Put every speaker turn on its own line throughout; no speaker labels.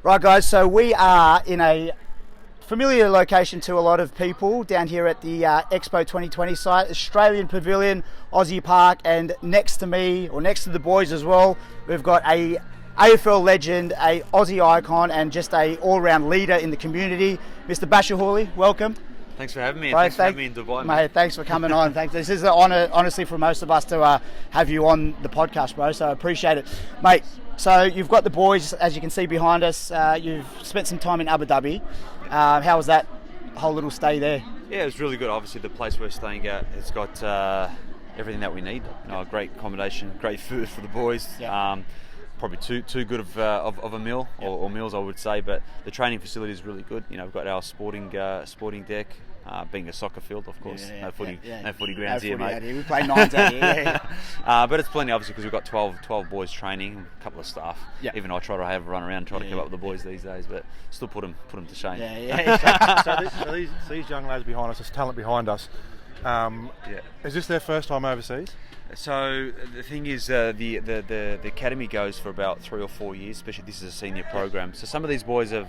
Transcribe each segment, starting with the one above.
Right, guys, so we are in a familiar location to a lot of people down here at the Expo 2020 site, Australian Pavilion, Aussie Park, and next to me, or next to the boys as well, we've got a AFL legend, a Aussie icon, and just a all-round leader in the community, Mr. Bachar Houli. Welcome.
Thanks for having me. Thanks for having me in Dubai,
mate. Thanks for coming on. Thanks. This is an honour, honestly, for most of us to have you on the podcast, bro. So I appreciate it, mate. So you've got the boys, as you can see behind us. You've spent some time in Abu Dhabi. How was that whole little stay there?
Yeah, it was really good. Obviously, the place we're staying at has got everything that we need. Great accommodation, great food for the boys. Yep. Probably too good of a meal, or meals, I would say. But the training facility is really good. We've got our sporting deck. Being a soccer field, of course, no footy grounds here, mate.
We play nines out here.
But it's plenty, obviously, because we've got 12 boys training, a couple of staff.
Yep.
Even I try to have a run around, try to keep up with the boys these days, but still put them to shame.
So these young lads behind us, this talent behind us, is this their first time overseas?
So the thing is, the academy goes for about 3 or 4 years, especially this is a senior program. So some of these boys have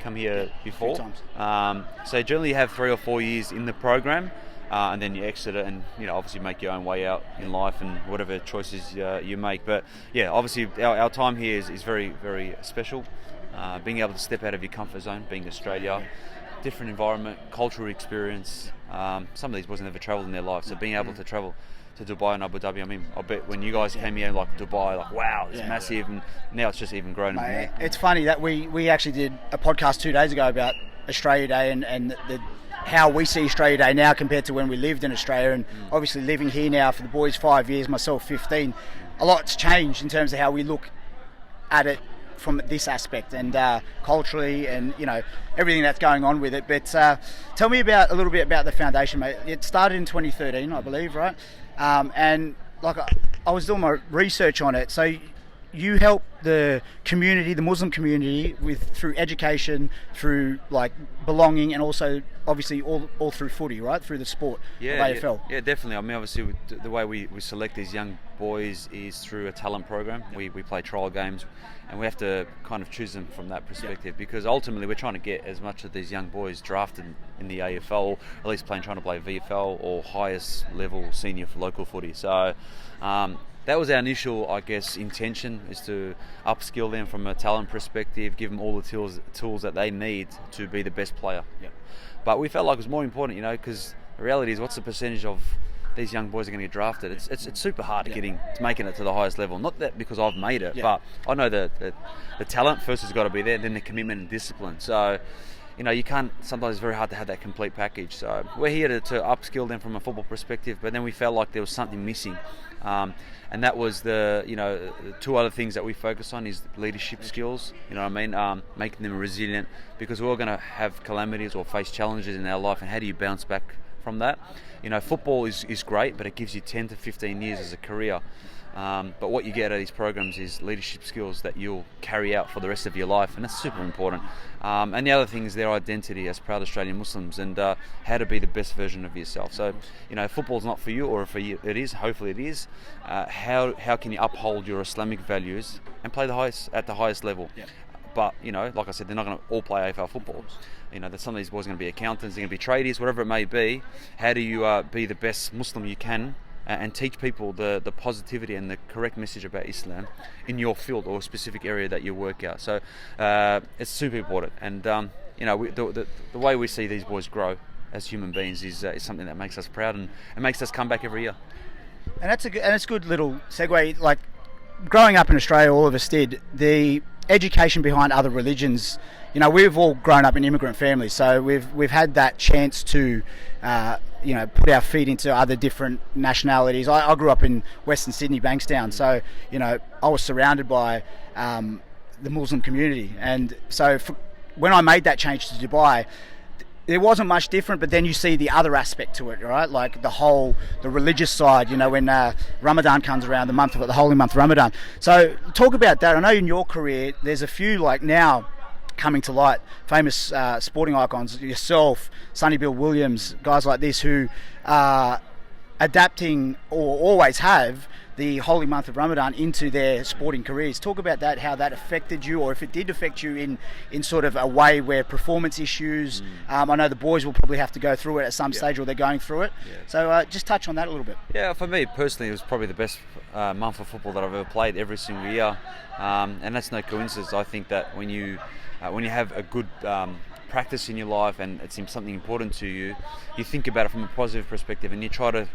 come here before. So generally you have 3 or 4 years in the program, and then you exit it and obviously make your own way out in life and whatever choices you make. But yeah, obviously our time here is very, very special. Being able to step out of your comfort zone, being Australia, different environment, cultural experience. Some of these boys never travelled in their life, so being able to travel to Dubai and Abu Dhabi. I mean, I bet when you guys came here, like Dubai, like wow, it's massive, and now it's just even grown.
Mate, it's funny that we actually did a podcast 2 days ago about Australia Day and how we see Australia Day now compared to when we lived in Australia, and obviously living here now for the boys 5 years, myself 15. A lot's changed in terms of how we look at it from this aspect and culturally and everything that's going on with it. But tell me a little bit about the foundation, mate. It started in 2013, I believe, right? And like I was doing my research on it, so you help the community, the Muslim community, through education, through like belonging, and also obviously all through footy, right? Through the sport of AFL.
Yeah, definitely. I mean, obviously the way we select these young boys is through a talent program. We play trial games, and we have to kind of choose them from that perspective, because ultimately we're trying to get as much of these young boys drafted in the AFL, or at least trying to play VFL or highest level senior for local footy. So that was our initial, I guess, intention, is to upskill them from a talent perspective, give them all the tools that they need to be the best player.
Yep.
But we felt like it was more important, because the reality is, what's the percentage of these young boys are going to get drafted? It's super hard to making it to the highest level. Not that because I've made it, but I know that the talent first has got to be there, then the commitment and discipline. So you can't, sometimes it's very hard to have that complete package. So we're here to upskill them from a football perspective, but then we felt like there was something missing. And that was the two other things that we focus on is leadership skills, making them resilient, because we're all going to have calamities or face challenges in our life, and how do you bounce back from that? Football is great, but it gives you 10 to 15 years as a career. But what you get out of these programs is leadership skills that you'll carry out for the rest of your life, and that's super important. And the other thing is their identity as proud Australian Muslims, and how to be the best version of yourself. So, football's not for you, or for you it is, hopefully it is. How can you uphold your Islamic values and play at the highest level? Yeah. But, like I said, they're not going to all play AFL football. That some of these boys are going to be accountants, they're going to be tradies, whatever it may be. How do you be the best Muslim you can, and teach people the positivity and the correct message about Islam in your field or specific area that you work out? So it's super important. And the way we see these boys grow as human beings is something that makes us proud and makes us come back every year.
And that's a good little segue. Like, growing up in Australia, all of us did, the education behind other religions. We've all grown up in immigrant families, so we've had that chance to put our feet into other different nationalities. I grew up in Western Sydney, Bankstown, so I was surrounded by the Muslim community, and so when I made that change to Dubai, there wasn't much different, but then you see the other aspect to it, right? Like the religious side, when Ramadan comes around, the holy month Ramadan. So talk about that. I know in your career, there's a few like now coming to light, famous sporting icons, yourself, Sonny Bill Williams, guys like this who are adapting, or always have, the holy month of Ramadan into their sporting careers. Talk about that, how that affected you, or if it did affect you in sort of a way where performance issues. I know the boys will probably have to go through it at some stage, or they're going through it. So just touch on that a little bit.
Yeah, for me personally, it was probably the best month of football that I've ever played every single year, and that's no coincidence. I think that when you have a good practice in your life and it seems something important to you, you think about it from a positive perspective and you try to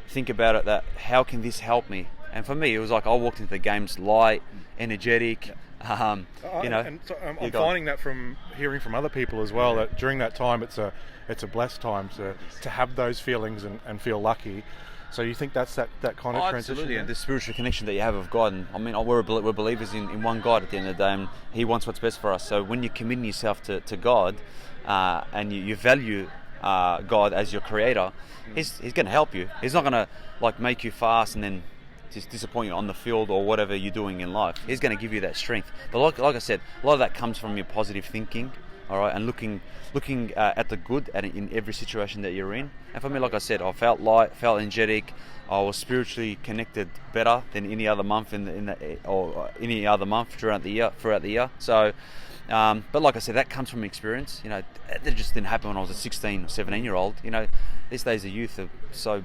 think about it that how can this help me? And for me, it was like I walked into the games light, energetic.
And so I'm finding that from hearing from other people as well, that during that time it's a blessed time to have those feelings and feel lucky. So you think that's that kind of transition?
Absolutely, and the spiritual connection that you have with God. And I mean, we're believers in one God at the end of the day, and He wants what's best for us. So when you're committing yourself to God and you value God as your creator, He's going to help you. He's not going to like make you fast and then just disappoint you on the field or whatever you're doing in life. He's going to give you that strength. But like I said, a lot of that comes from your positive thinking, all right, and looking at the good in every situation that you're in. And for me, like I said, I felt light, felt energetic. I was spiritually connected better than any other month any other month throughout the year. So, but like I said, that comes from experience. You know, that just didn't happen when I was a 16 or 17-year-old. You know, these days the youth are so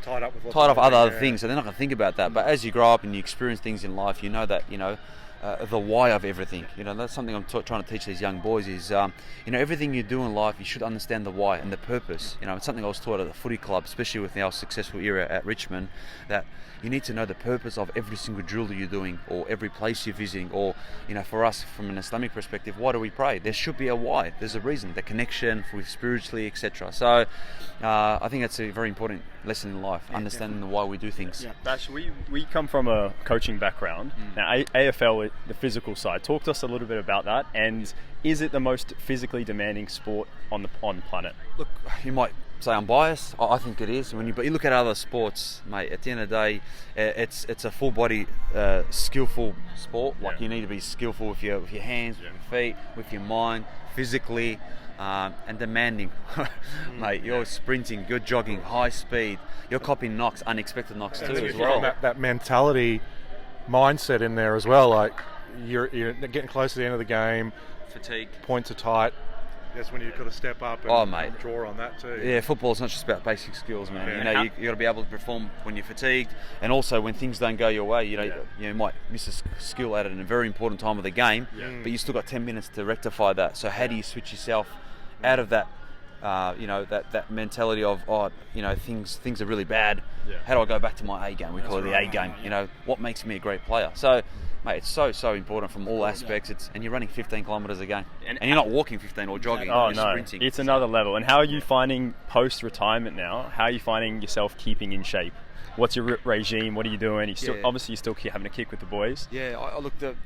tied up with
other things, so they're not going to think about that. But as you grow up and you experience things in life, you know that the why of everything. You know, that's something I'm trying to teach these young boys is, everything you do in life, you should understand the why and the purpose. You know, it's something I was taught at the footy club, especially with our successful era at Richmond, that you need to know the purpose of every single drill that you're doing or every place you're visiting, or, for us from an Islamic perspective, why do we pray? There should be a why. There's a reason, the connection with spiritually, etc. So I think that's a very important lesson in life, understanding the why we do things.
Yeah. Bash, we come from a coaching background. Now, AFL, the physical side, talk to us a little bit about that, and is it the most physically demanding sport on the planet?
Look, you might say I'm biased. I think it is. But you look at other sports, mate, at the end of the day, it's a full body, skillful sport. Like you need to be skillful with your hands, with your feet, with your mind, physically, and demanding. Mate, you're sprinting, you're jogging, high speed, you're copying knocks, unexpected knocks too as well.
That mentality, mindset in there as well. Like you're getting close to the end of the game,
fatigue,
points are tight. That's when you've got to step up and draw on that too.
Yeah, football's not just about basic skills, man. Yeah. You got to be able to perform when you're fatigued, and also when things don't go your way. You might miss a skill at it in a very important time of the game, but you still got 10 minutes to rectify that. So how do you switch yourself out of that? That mentality of things are really bad. Yeah. How do I go back to my A game? We call it the A game. What makes me a great player? So, mate, it's so important from all aspects. And you're running 15 kilometres a game, and you're not walking 15 or jogging.
Oh
you're
no,
sprinting.
It's another level. And how are you finding post-retirement now? How are you finding yourself keeping in shape? What's your regime? What are you doing? Obviously you're still having a kick with the boys.
Yeah,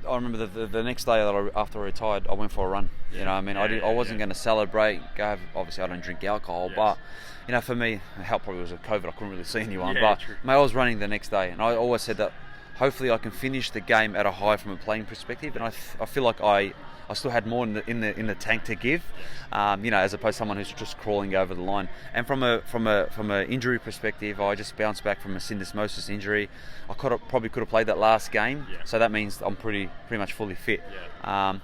I remember the next day after I retired, I went for a run. I wasn't going to celebrate. Obviously, I don't drink alcohol, but for me, the help probably was with COVID. I couldn't really see anyone. But mate, I was running the next day, and I always said that hopefully I can finish the game at a high from a playing perspective, and I feel like I still had more in the tank to give, as opposed to someone who's just crawling over the line. And from a injury perspective, I just bounced back from a syndesmosis injury. I probably could have played that last game, so that means I'm pretty much fully fit. I'm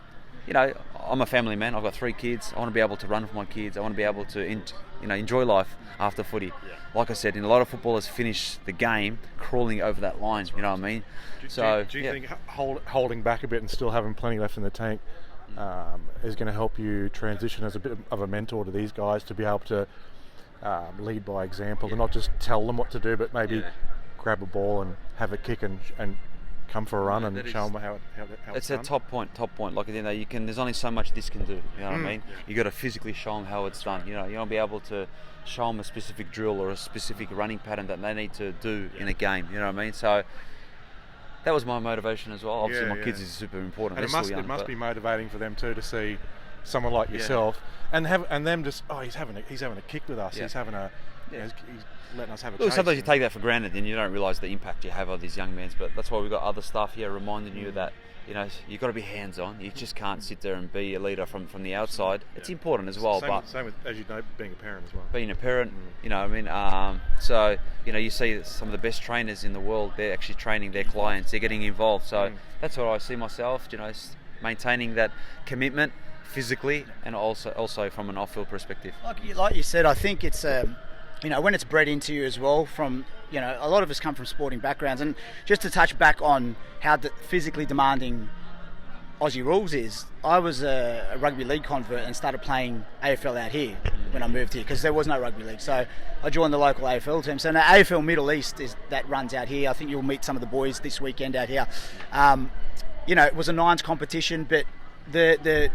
a family man. I've got 3 kids. I want to be able to run with my kids. I want to be able to enjoy life after footy. Like I said, a lot of footballers finish the game crawling over that line. You know what I mean?
Do you think holding back a bit and still having plenty left in the tank is going to help you transition as a bit of a mentor to these guys, to be able to lead by example and not just tell them what to do, but maybe grab a ball and have a kick and come for a run and show them how it's
a top point. Like there's only so much this can do. You know what I mean? You got to physically show them how it's done. You want to be able to show them a specific drill or a specific running pattern that they need to do in a game. You know what I mean? So that was my motivation as well. Obviously, my kids is super important.
And it must be motivating for them too to see someone like yourself and them just he's having a kick with us. He's having a He's letting us have a
Look,
taste.
sometimes you take that for granted and you don't realise the impact you have on these young men. But that's why we've got other stuff here reminding you that, you've got to be hands-on. You just can't sit there and be a leader from the outside. It's important as well.
Same with, as you know, being a parent as well.
Being a parent, so, you see that some of the best trainers in the world, they're actually training their clients. They're getting involved. So that's what I see myself, maintaining that commitment physically and also from an off-field perspective.
Like you said, I think it's when it's bred into you as well from a lot of us come from sporting backgrounds, and just to touch back on how physically demanding Aussie rules is, I was a rugby league convert and started playing AFL out here when I moved here because there was no rugby league, so I joined the local AFL team. So now AFL Middle East that runs out here. I think you'll meet some of the boys this weekend out here. It was a nines competition, but the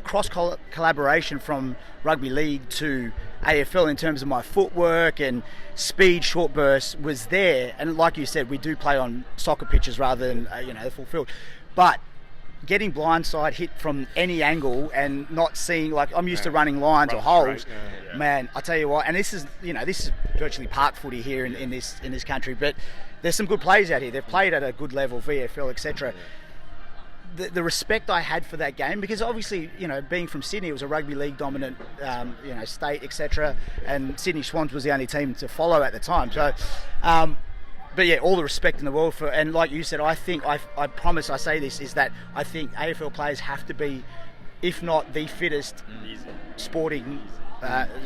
cross collaboration from rugby league to AFL in terms of my footwork and speed, short bursts was there. And like you said, we do play on soccer pitches rather than the full field. But getting blindside hit from any angle and not seeing, like I'm used to running lines or holes, man, I tell you what. And this is virtually park footy here in this country, but there's some good players out here. They've played at a good level, VFL, etc. The respect I had for that game, because obviously, being from Sydney, it was a rugby league dominant, state, etc. And Sydney Swans was the only team to follow at the time. So, but yeah, all the respect in the world for. And like you said, I think I promise I say this is that I think AFL players have to be, if not the fittest, sporting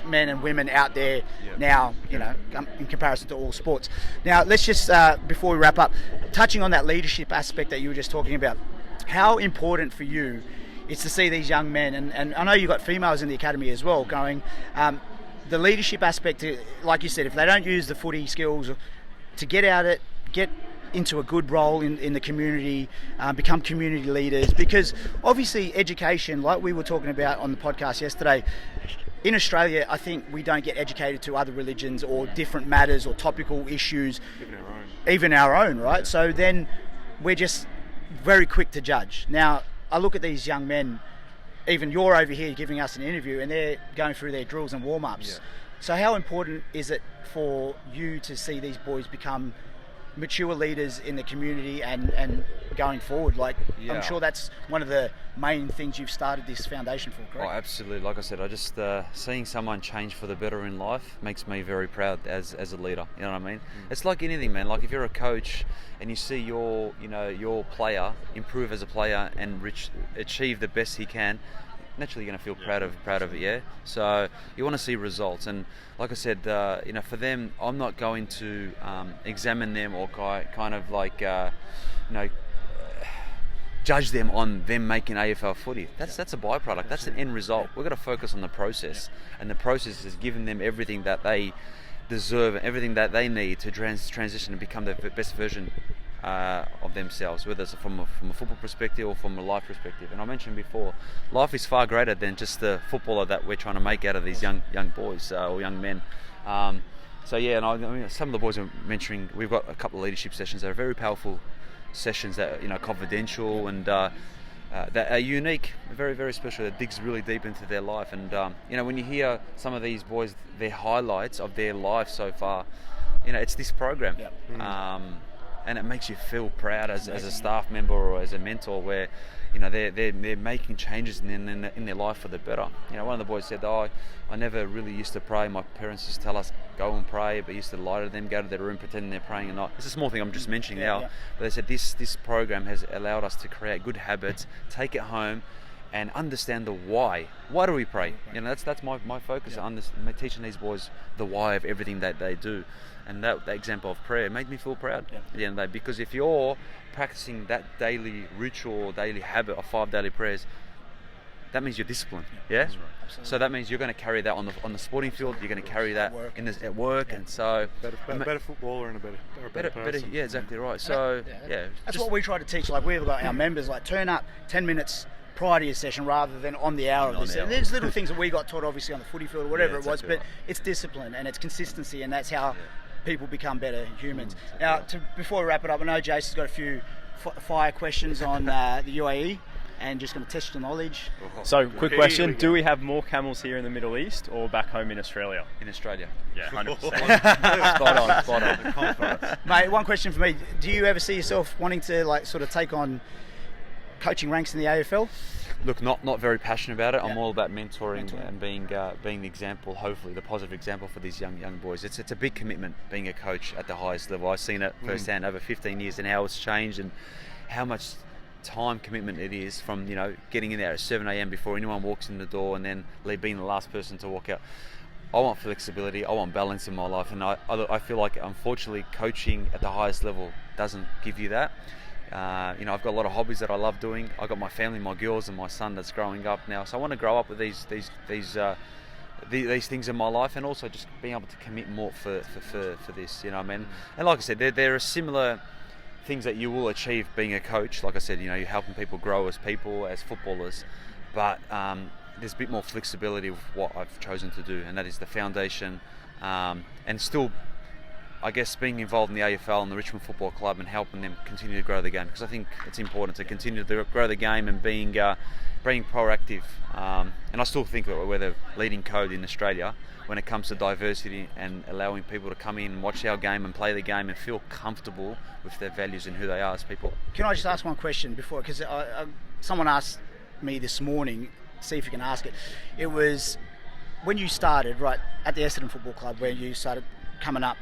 men and women out there now. In comparison to all sports. Now, let's just before we wrap up, touching on that leadership aspect that you were just talking about. How important for you is to see these young men, and I know you've got females in the academy as well going, the leadership aspect, like you said, if they don't use the footy skills to get into a good role in the community, become community leaders, because obviously education, like we were talking about on the podcast yesterday, in Australia, I think we don't get educated to other religions or different matters or topical issues, even our own, right? So then we're just very quick to judge. Now, I look at these young men, even you're over here giving us an interview and they're going through their drills and warm-ups. So how important is it for you to see these boys become mature leaders in the community and going forward? I'm sure that's one of the main things you've started this foundation for, correct?
Oh, absolutely. Like I said, I just seeing someone change for the better in life makes me very proud as a leader. You know what I mean? It's like anything, man. Like if you're a coach and you see your player improve as a player and achieve the best he can, naturally you're going to feel proud of it, yeah. So you want to see results, and like I said, for them, I'm not going to examine them or kind of judge them on them making AFL footy. That's a byproduct. That's an end result. We've got to focus on the process, and the process is giving them everything that they deserve and everything that they need to transition and become the best version of themselves, whether it's from a football perspective or from a life perspective. And I mentioned before, life is far greater than just the footballer that we're trying to make out of these young boys or young men. And some of the boys are mentioning, we've got a couple of leadership sessions that are very powerful sessions that are confidential and that are unique, very, very special, that digs really deep into their life. And when you hear some of these boys, their highlights of their life so far, it's this program. And it makes you feel proud as a staff member or as a mentor, where they're making changes in their life for the better. One of the boys said, I never really used to pray. My parents used to tell us go and pray, but used to lie to them, go to their room pretending they're praying and not. It's a small thing I'm just mentioning now, but they said this program has allowed us to create good habits, take it home, and understand the why. Why do we pray? That's my focus. Teaching these boys the why of everything that they do. And that example of prayer made me feel proud at the end of the day, because if you're practicing that daily ritual or daily habit of 5 daily prayers, that means you're disciplined. Yeah. That's right. Absolutely. So that means you're going to carry that on the sporting field. You're going to carry that at work, and so
better footballer and a better person.
Yeah, exactly right. So
that's what we try to teach. Like we've got our members turn up 10 minutes prior to your session rather than on the hour of the session. There's little things that we got taught obviously on the footy field or whatever it was, but it's discipline and it's consistency, and that's how people become better humans. Now, before we wrap it up, I know Jason's got a few fire questions on the UAE. and just going to test your knowledge.
So, quick question: do we have more camels here in the Middle East or back home in Australia?
In Australia.
Yeah, 100%. Spot on.
Mate, one question for me: do you ever see yourself wanting to like sort of take on coaching ranks in the AFL?
Look, not very passionate about it. I'm all about mentoring and being the example, hopefully the positive example for these young boys. It's a big commitment being a coach at the highest level. I've seen it firsthand over 15 years and how it's changed and how much time commitment it is from getting in there at 7 a.m. before anyone walks in the door and then being the last person to walk out. I want flexibility. I want balance in my life, and I feel like unfortunately coaching at the highest level doesn't give you that. I've got a lot of hobbies that I love doing. I've got my family, my girls, and my son that's growing up now. So I want to grow up with these things in my life, and also just being able to commit more for this. You know what I mean? And like I said, there are similar things that you will achieve being a coach. Like I said, you're helping people grow as people, as footballers, but there's a bit more flexibility with what I've chosen to do, and that is the foundation, and still, I guess, being involved in the AFL and the Richmond Football Club and helping them continue to grow the game, because I think it's important to continue to grow the game and being proactive. And I still think we're the leading code in Australia when it comes to diversity and allowing people to come in and watch our game and play the game and feel comfortable with their values and who they are as people.
Can I just ask one question before? Because someone asked me this morning, see if you can ask it. It was when you started, right, at the Essendon Football Club, where you started coming up.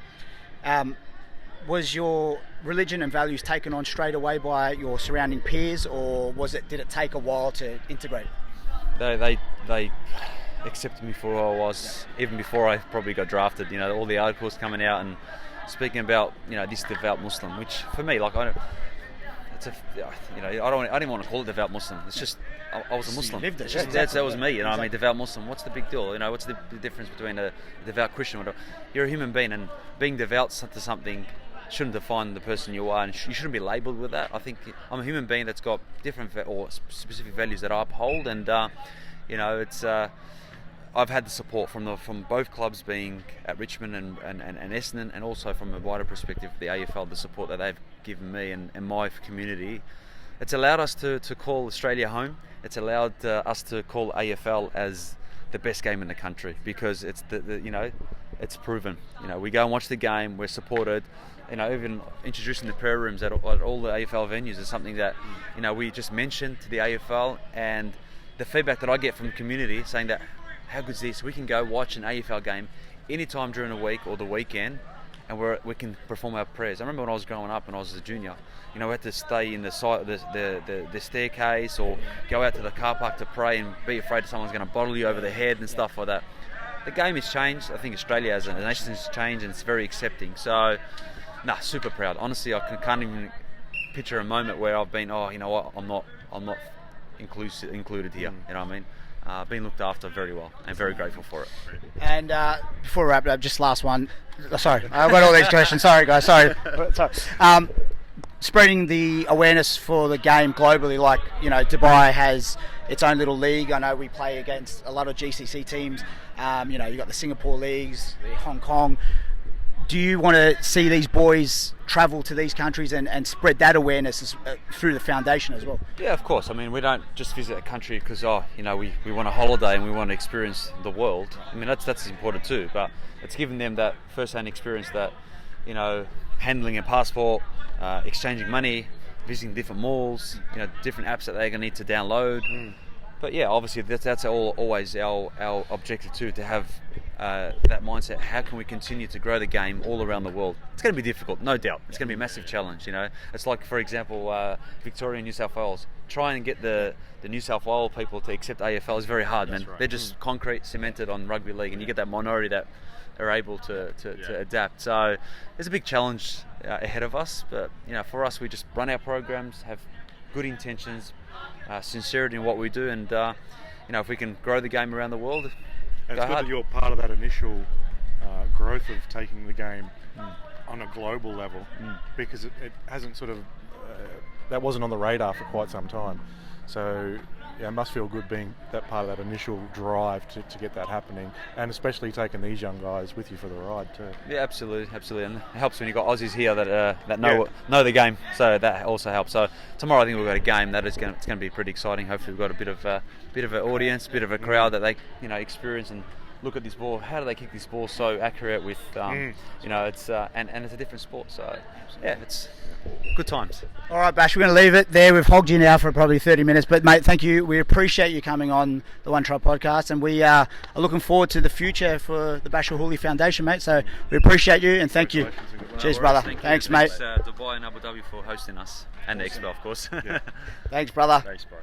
Was your religion and values taken on straight away by your surrounding peers, or did it take a while to integrate?
They accepted me for who I was, even before I probably got drafted. All the articles coming out and speaking about this devout Muslim, which for me, like, I didn't want to call it devout Muslim. It's just I was a Muslim.
You lived it.
That was me. I mean, devout Muslim. What's the big deal? What's the difference between a devout Christian? You're a human being, and being devout to something shouldn't define the person you are, and you shouldn't be labelled with that. I think I'm a human being that's got different or specific values that I uphold, and it's. I've had the support from both clubs, being at Richmond and Essendon, and also from a wider perspective, the AFL, the support that they've given me and my community. It's allowed us to call Australia home. It's allowed us to call AFL as the best game in the country, because it's it's proven. We go and watch the game. We're supported. Even introducing the prayer rooms at all the AFL venues is something that we just mentioned to the AFL, and the feedback that I get from the community saying that, how good is this? We can go watch an AFL game anytime during the week or the weekend, and we can perform our prayers. I remember when I was growing up and I was a junior, we had to stay in the staircase or go out to the car park to pray and be afraid that someone's going to bottle you over the head and stuff like that. The game has changed. I think Australia as a nation has changed, and it's very accepting. So, super proud. Honestly, I can't even picture a moment where I've been, I'm not included here. You know what I mean? Been looked after very well, and very grateful for it.
And before we wrap it up, just last one. Sorry, I've got all these questions. Sorry, guys. Sorry. Spreading the awareness for the game globally, like Dubai has its own little league. I know we play against a lot of GCC teams. You got the Singapore leagues, the Hong Kong. Do you want to see these boys travel to these countries and spread that awareness through the foundation as well?
Yeah, of course. I mean, we don't just visit a country because we want a holiday and we want to experience the world. I mean, that's important too. But it's giving them that first-hand experience, that handling a passport, exchanging money, visiting different malls, different apps that they're going to need to download. But yeah, obviously that's always our objective too, to have that mindset. How can we continue to grow the game all around the world? It's going to be difficult, no doubt. It's going to be a massive challenge. It's like, for example, Victoria and New South Wales. Trying to get the New South Wales people to accept AFL is very hard, man. Right. They're just concrete, cemented on rugby league, and you get that minority that are able to adapt. So there's a big challenge ahead of us. But for us, we just run our programs, have good intentions, sincerity in what we do, and if we can grow the game around the world.
And it's good that you're part of that initial growth of taking the game on a global level, because it hasn't that wasn't on the radar for quite some time. So it must feel good being that part of that initial drive to get that happening, and especially taking these young guys with you for the ride too.
Yeah, absolutely, and it helps when you've got Aussies here that know the game, so that also helps. So tomorrow I think we've got a game that it's going to be pretty exciting. Hopefully we've got a bit of an audience, bit of a crowd that they experience and look at this ball. How do they kick this ball so accurate with it's and it's a different sport. So yeah, it's good times.
All right, Bash, we're going to leave it there. We've hogged you now for probably 30 minutes, but mate, thank you. We appreciate you coming on the One Try podcast, and we are looking forward to the future for the Bachar Houli Foundation, mate. So we appreciate you and thank you. Cheers, brother. Thanks, mate.
Thanks, Dubai and Abu Dhabi for hosting us, and the Expo, of course.
Thanks, brother.
Thanks, bro.